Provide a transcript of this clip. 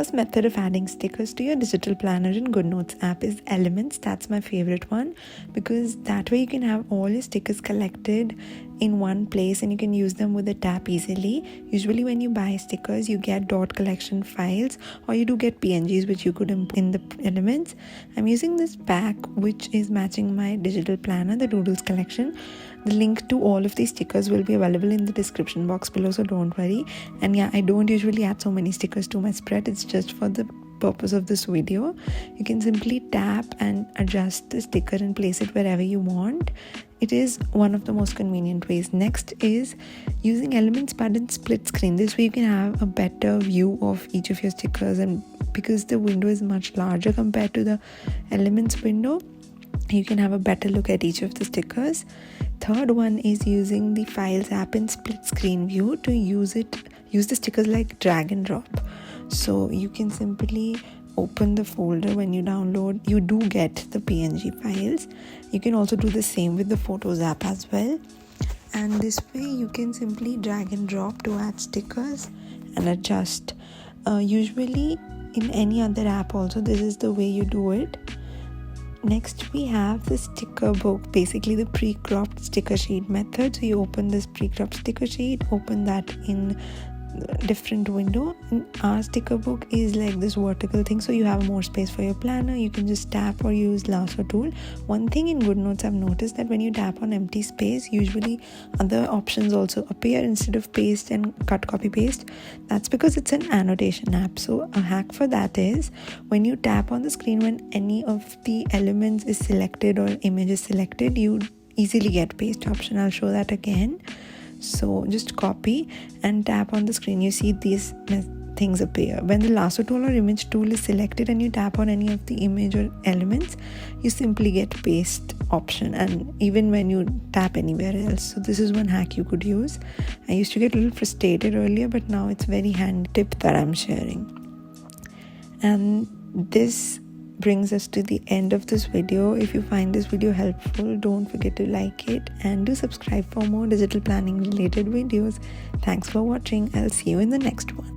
first method of adding stickers to your digital planner in Goodnotes app is Elements. That's my favorite one because that way you can have all your stickers collected in one place and you can use them with a tap easily. Usually when you buy stickers, you get dot collection files or you do get PNGs which you could input in the Elements. I'm using this pack which is matching my digital planner, the Doodles collection. The link to all of these stickers will be available in the description box below, so don't worry. And yeah, I don't usually add so many stickers to my spread. It's just for the purpose of this video. You can simply tap and adjust the sticker and place it wherever you want. It is one of the most convenient ways. Next is using Elements but in split screen. This way you can have a better view of each of your stickers, and because the window is much larger compared to the Elements window, you can have a better look at each of the stickers. Third one is using the Files app in split screen view to use the stickers like drag and drop. So you can simply open the folder when you download. You do get the PNG files. You can also do the same with the Photos app as well. And this way you can simply drag and drop to add stickers and adjust. Usually in any other app also, this is the way you do it. Next we have the sticker book, basically the pre-cropped sticker sheet method. So you open this pre-cropped sticker sheet, open that in different window, and our sticker book is like this vertical thing, so you have more space for your planner. You can just tap or use lasso tool. One thing in Goodnotes I've noticed that when you tap on empty space, usually other options also appear instead of paste and cut, copy, paste. That's because it's an annotation app. So a hack for that is when you tap on the screen, when any of the elements is selected or image is selected, you easily get paste option. I'll show that again. So just copy and tap on the screen. You see these things appear. When the lasso tool or image tool is selected and you tap on any of the image or elements, you simply get paste option, and even when you tap anywhere else. So this is one hack you could use. I used to get a little frustrated earlier, but now it's very handy tip that I'm sharing. And this brings us to the end of this video. If you find this video helpful, don't forget to like it and do subscribe for more digital planning related videos. Thanks for watching. I'll see you in the next one.